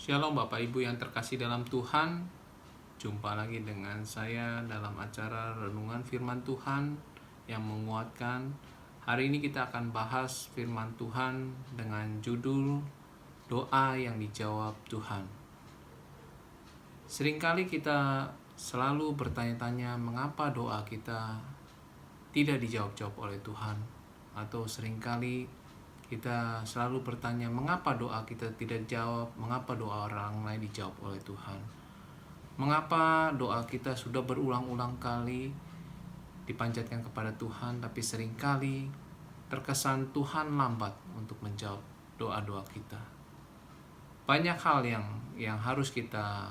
Shalom Bapak Ibu yang terkasih dalam Tuhan. Jumpa lagi dengan saya dalam acara Renungan Firman Tuhan yang menguatkan. Hari ini kita akan bahas firman Tuhan dengan judul Doa yang dijawab Tuhan. Seringkali kita selalu bertanya-tanya mengapa doa kita tidak dijawab-jawab oleh Tuhan. Atau seringkali kita selalu bertanya mengapa doa kita tidak dijawab, mengapa doa orang lain dijawab oleh Tuhan. Mengapa doa kita sudah berulang-ulang kali dipanjatkan kepada Tuhan, tapi seringkali terkesan Tuhan lambat untuk menjawab doa-doa kita. Banyak hal yang harus kita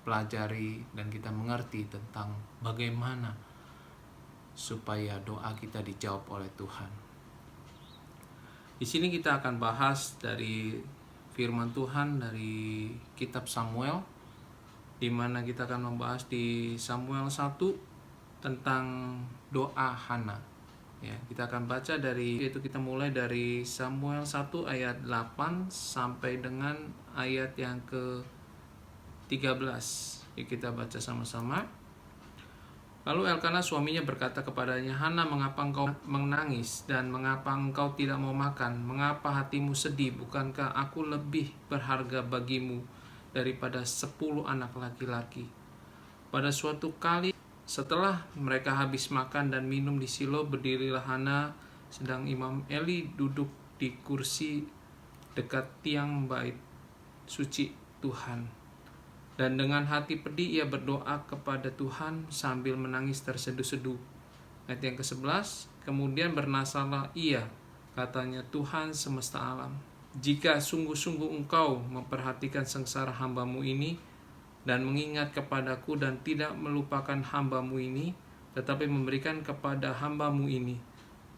pelajari dan kita mengerti tentang bagaimana supaya doa kita dijawab oleh Tuhan. Di sini kita akan bahas dari firman Tuhan dari kitab Samuel, di mana kita akan membahas di Samuel 1 tentang doa Hana. Ya, kita akan baca yaitu kita mulai dari Samuel 1 ayat 8 sampai dengan ayat yang ke-13. Yuk kita baca sama-sama. Lalu Elkana suaminya berkata kepadanya, "Hana, mengapa engkau menangis dan mengapa engkau tidak mau makan? Mengapa hatimu sedih? Bukankah aku lebih berharga bagimu daripada 10 anak laki-laki?" Pada suatu kali setelah mereka habis makan dan minum di Silo, berdirilah Hana sedang Imam Eli duduk di kursi dekat tiang bait suci Tuhan. Dan dengan hati pedih ia berdoa kepada Tuhan sambil menangis terseduh-seduh. Ayat yang ke-11, kemudian bernasarlah ia, katanya, "Tuhan semesta alam, jika sungguh-sungguh engkau memperhatikan sengsara hambamu ini, dan mengingat kepadaku dan tidak melupakan hambamu ini, tetapi memberikan kepada hambamu ini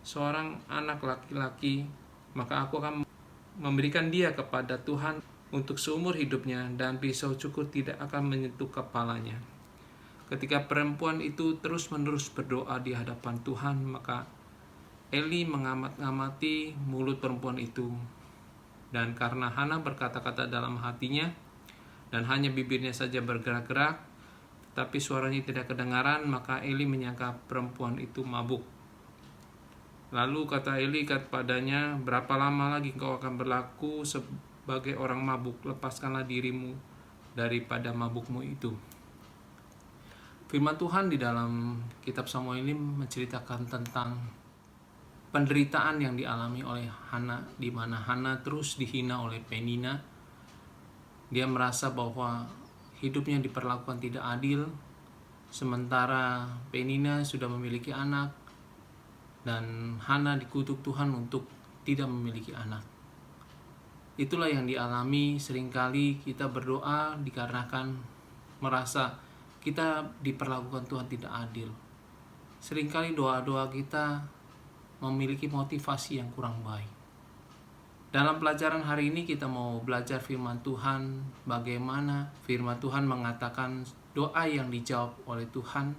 seorang anak laki-laki, maka aku akan memberikan dia kepada Tuhan untuk seumur hidupnya, dan pisau cukur tidak akan menyentuh kepalanya." Ketika perempuan itu terus-menerus berdoa di hadapan Tuhan, maka Eli mengamat-ngamati mulut perempuan itu. Dan karena Hana berkata-kata dalam hatinya, dan hanya bibirnya saja bergerak-gerak, tapi suaranya tidak kedengaran, maka Eli menyangka perempuan itu mabuk. Lalu kata Eli kepadanya, "Berapa lama lagi engkau akan berlaku sebagai orang mabuk? Lepaskanlah dirimu daripada mabukmu itu." Firman Tuhan di dalam kitab Samuel ini menceritakan tentang penderitaan yang dialami oleh Hana, di mana Hana terus dihina oleh Penina. Dia merasa bahwa hidupnya diperlakukan tidak adil, sementara Penina sudah memiliki anak, dan Hana dikutuk Tuhan untuk tidak memiliki anak. Itulah yang dialami seringkali kita berdoa dikarenakan merasa kita diperlakukan Tuhan tidak adil. Seringkali doa-doa kita memiliki motivasi yang kurang baik. Dalam pelajaran hari ini kita mau belajar firman Tuhan, bagaimana firman Tuhan mengatakan doa yang dijawab oleh Tuhan,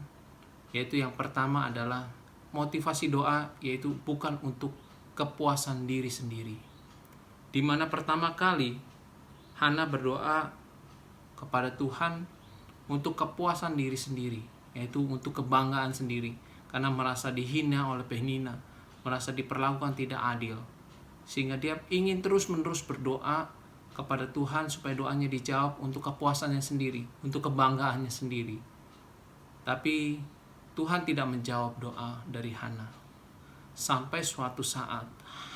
yaitu yang pertama adalah motivasi doa, yaitu bukan untuk kepuasan diri sendiri. Di mana pertama kali Hana berdoa kepada Tuhan untuk kepuasan diri sendiri, yaitu untuk kebanggaan sendiri, karena merasa dihina oleh Penina, merasa diperlakukan tidak adil, sehingga dia ingin terus-menerus berdoa kepada Tuhan supaya doanya dijawab untuk kepuasannya sendiri, untuk kebanggaannya sendiri. Tapi Tuhan tidak menjawab doa dari Hana. Sampai suatu saat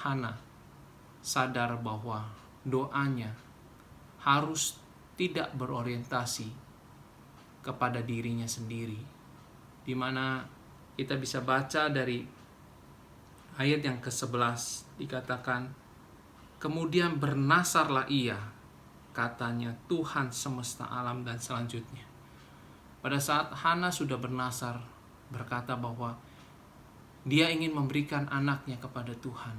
Hana sadar bahwa doanya harus tidak berorientasi kepada dirinya sendiri, di mana kita bisa baca dari ayat yang ke-11 dikatakan, kemudian bernasarlah ia, katanya, "Tuhan semesta alam," dan selanjutnya. Pada saat Hana sudah bernasar, berkata bahwa dia ingin memberikan anaknya kepada Tuhan,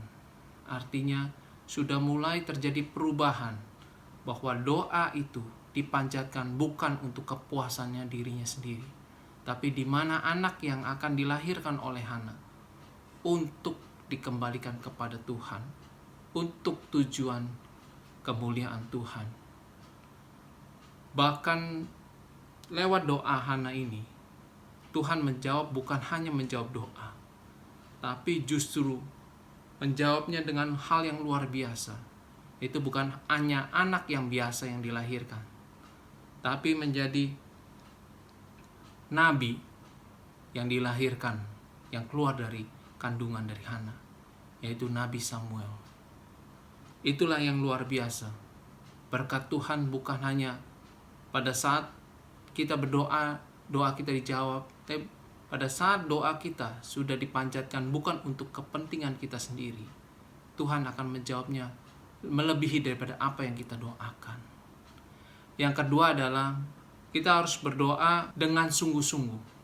artinya sudah mulai terjadi perubahan, bahwa doa itu dipanjatkan bukan untuk kepuasannya dirinya sendiri, tapi di mana anak yang akan dilahirkan oleh Hana untuk dikembalikan kepada Tuhan, untuk tujuan kemuliaan Tuhan. Bahkan lewat doa Hana ini, Tuhan menjawab, bukan hanya menjawab doa, tapi justru menjawabnya dengan hal yang luar biasa. Itu bukan hanya anak yang biasa yang dilahirkan, tapi menjadi nabi yang dilahirkan, yang keluar dari kandungan dari Hana, yaitu Nabi Samuel. Itulah yang luar biasa. Berkat Tuhan bukan hanya pada saat kita berdoa, doa kita dijawab, tapi pada saat doa kita sudah dipanjatkan bukan untuk kepentingan kita sendiri, Tuhan akan menjawabnya melebihi daripada apa yang kita doakan. Yang kedua adalah kita harus berdoa dengan sungguh-sungguh.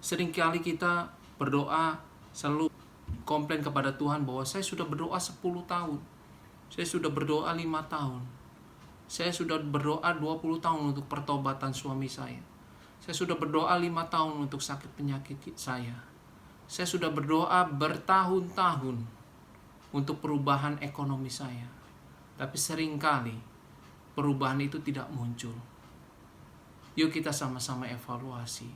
Seringkali kita berdoa selalu komplain kepada Tuhan bahwa saya sudah berdoa 10 tahun, saya sudah berdoa 5 tahun, saya sudah berdoa 20 tahun untuk pertobatan suami saya sudah berdoa 5 tahun untuk sakit penyakit saya sudah berdoa bertahun-tahun untuk perubahan ekonomi saya. Tapi seringkali perubahan itu tidak muncul. Yuk kita sama-sama evaluasi.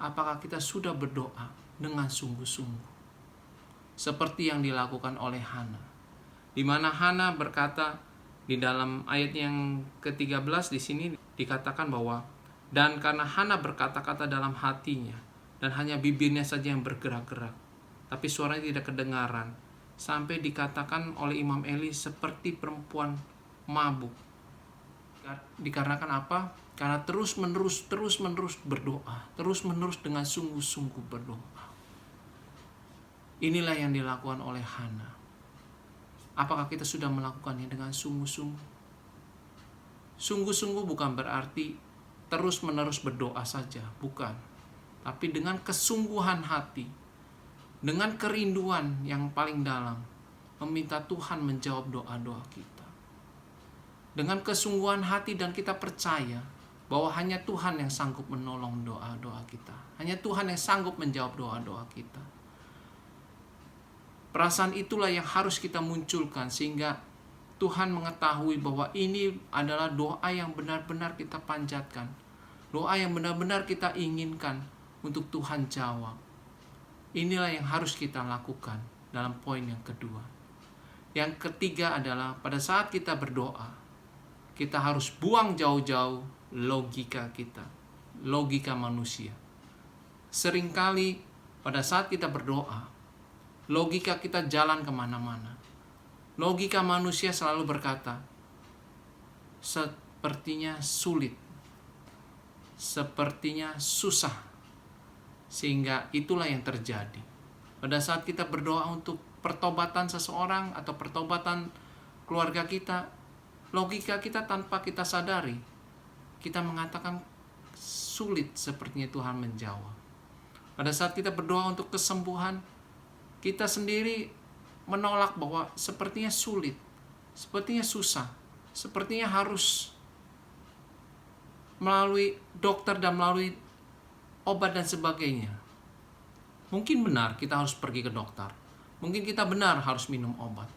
Apakah kita sudah berdoa dengan sungguh-sungguh? Seperti yang dilakukan oleh Hana. Di mana Hana berkata di dalam ayat yang ke-13 di sini dikatakan bahwa dan karena Hana berkata-kata dalam hatinya dan hanya bibirnya saja yang bergerak-gerak, tapi suaranya tidak kedengaran, sampai dikatakan oleh Imam Eli seperti perempuan mabuk. Dikarenakan apa? Karena terus-menerus berdoa, terus-menerus dengan sungguh-sungguh berdoa. Inilah yang dilakukan oleh Hana. Apakah kita sudah melakukannya dengan sungguh-sungguh? Sungguh-sungguh bukan berarti terus-menerus berdoa saja, bukan. Tapi dengan kesungguhan hati, dengan kerinduan yang paling dalam, meminta Tuhan menjawab doa-doa kita. Dengan kesungguhan hati dan kita percaya bahwa hanya Tuhan yang sanggup menolong doa-doa kita. Hanya Tuhan yang sanggup menjawab doa-doa kita. Perasaan itulah yang harus kita munculkan sehingga Tuhan mengetahui bahwa ini adalah doa yang benar-benar kita panjatkan. Doa yang benar-benar kita inginkan untuk Tuhan jawab. Inilah yang harus kita lakukan dalam poin yang kedua. Yang ketiga adalah pada saat kita berdoa, kita harus buang jauh-jauh logika kita, logika manusia. Seringkali pada saat kita berdoa, logika kita jalan kemana-mana. Logika manusia selalu berkata, sepertinya sulit, sepertinya susah. Sehingga itulah yang terjadi. Pada saat kita berdoa untuk pertobatan seseorang atau pertobatan keluarga kita, logika kita tanpa kita sadari, kita mengatakan sulit sepertinya Tuhan menjawab. Pada saat kita berdoa untuk kesembuhan, kita sendiri menolak bahwa sepertinya sulit, sepertinya susah, sepertinya harus melalui dokter dan melalui obat dan sebagainya. Mungkin benar kita harus pergi ke dokter, mungkin kita benar harus minum obat.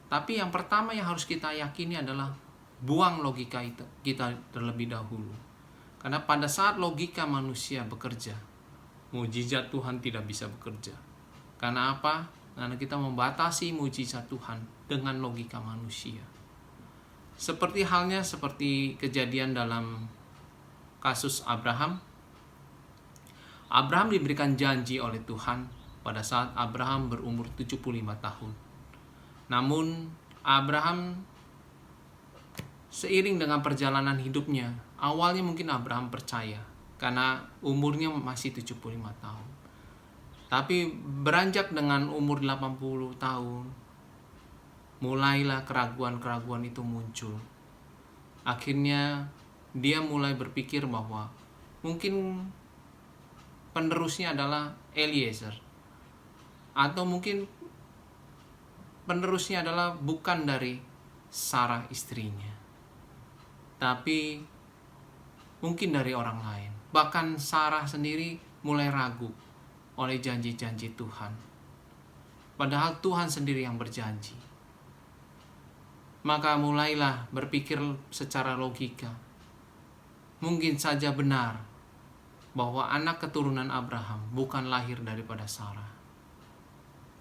Tapi yang pertama yang harus kita yakini adalah buang logika itu kita terlebih dahulu. Karena pada saat logika manusia bekerja, mujizat Tuhan tidak bisa bekerja. Karena apa? Karena kita membatasi mujizat Tuhan dengan logika manusia. Seperti halnya seperti kejadian dalam kasus Abraham. Abraham diberikan janji oleh Tuhan pada saat Abraham berumur 75 tahun. Namun Abraham seiring dengan perjalanan hidupnya, awalnya mungkin Abraham percaya karena umurnya masih 75 tahun. Tapi beranjak dengan umur 80 tahun, mulailah keraguan-keraguan itu muncul. Akhirnya dia mulai berpikir bahwa mungkin penerusnya adalah Eliezer, atau mungkin penerusnya adalah bukan dari Sarah istrinya, tapi mungkin dari orang lain. Bahkan Sarah sendiri mulai ragu oleh janji-janji Tuhan. Padahal Tuhan sendiri yang berjanji. maka mulailah berpikir secara logika. Mungkin saja benar bahwa anak keturunan Abraham bukan lahir daripada Sarah,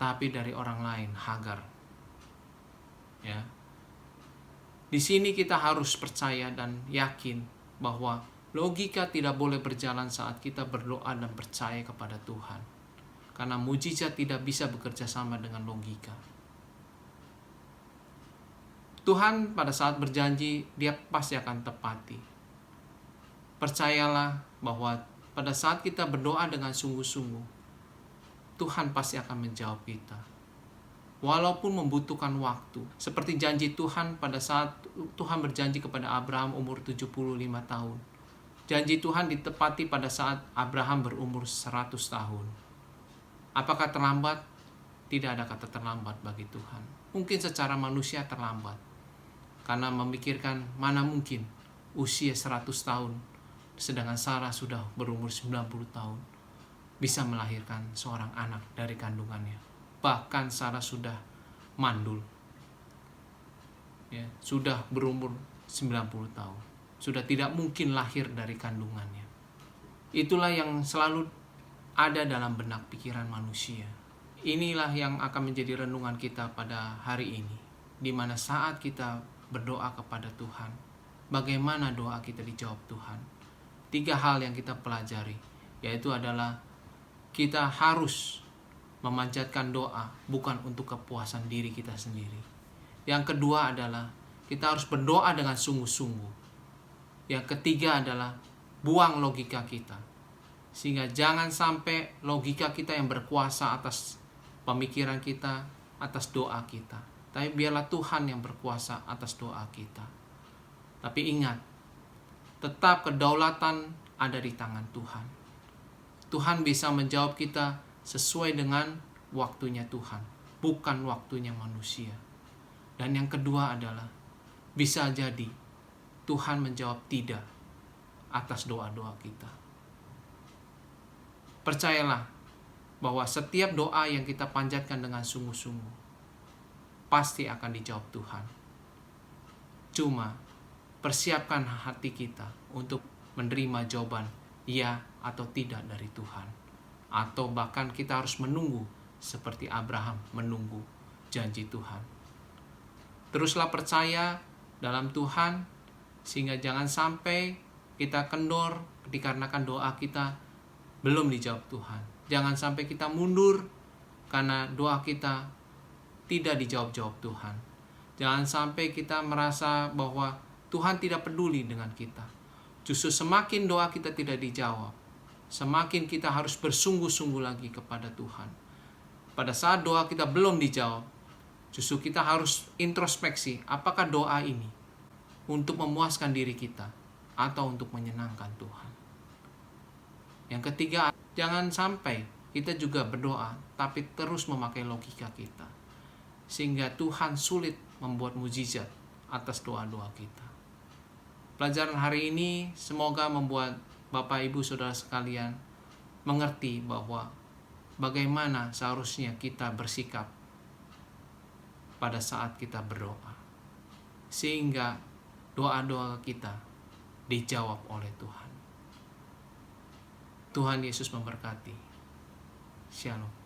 tapi dari orang lain, Hagar. Ya. Di sini kita harus percaya dan yakin bahwa logika tidak boleh berjalan saat kita berdoa dan percaya kepada Tuhan. Karena mujizat tidak bisa bekerja sama dengan logika. Tuhan pada saat berjanji, Dia pasti akan tepati. Percayalah bahwa pada saat kita berdoa dengan sungguh-sungguh, Tuhan pasti akan menjawab kita. Walaupun membutuhkan waktu. Seperti janji Tuhan pada saat Tuhan berjanji kepada Abraham umur 75 tahun. Janji Tuhan ditepati pada saat Abraham berumur 100 tahun. Apakah terlambat? Tidak ada kata terlambat bagi Tuhan. Mungkin secara manusia terlambat. Karena memikirkan mana mungkin usia 100 tahun, sedangkan Sarah sudah berumur 90 tahun, bisa melahirkan seorang anak dari kandungannya. Bahkan Sarah sudah mandul. Ya, sudah berumur 90 tahun. Sudah tidak mungkin lahir dari kandungannya. Itulah yang selalu ada dalam benak pikiran manusia. Inilah yang akan menjadi renungan kita pada hari ini. Di mana saat kita berdoa kepada Tuhan, bagaimana doa kita dijawab Tuhan. 3 hal yang kita pelajari, yaitu adalah kita harus memanjatkan doa bukan untuk kepuasan diri kita sendiri. Yang kedua adalah kita harus berdoa dengan sungguh-sungguh. Yang ketiga adalah buang logika kita. Sehingga jangan sampai logika kita yang berkuasa atas pemikiran kita, atas doa kita. Tapi biarlah Tuhan yang berkuasa atas doa kita. Tapi ingat, tetap kedaulatan ada di tangan Tuhan. Tuhan bisa menjawab kita sesuai dengan waktunya Tuhan, bukan waktunya manusia. Dan yang kedua adalah, bisa jadi Tuhan menjawab tidak atas doa-doa kita. Percayalah bahwa setiap doa yang kita panjatkan dengan sungguh-sungguh pasti akan dijawab Tuhan. Cuma persiapkan hati kita untuk menerima jawaban ya atau tidak dari Tuhan. Atau bahkan kita harus menunggu seperti Abraham menunggu janji Tuhan. Teruslah percaya dalam Tuhan sehingga jangan sampai kita kendor dikarenakan doa kita belum dijawab Tuhan. Jangan sampai kita mundur karena doa kita tidak dijawab-jawab Tuhan. Jangan sampai kita merasa bahwa Tuhan tidak peduli dengan kita. Justru semakin doa kita tidak dijawab, semakin kita harus bersungguh-sungguh lagi kepada Tuhan. Pada saat doa kita belum dijawab, justru kita harus introspeksi, apakah doa ini untuk memuaskan diri kita atau untuk menyenangkan Tuhan. Yang ketiga, jangan sampai kita juga berdoa tapi terus memakai logika kita, sehingga Tuhan sulit membuat mujizat atas doa-doa kita. Pelajaran hari ini semoga membuat Bapak Ibu Saudara sekalian mengerti bahwa bagaimana seharusnya kita bersikap pada saat kita berdoa, sehingga doa-doa kita dijawab oleh Tuhan. Tuhan Yesus memberkati. Shalom.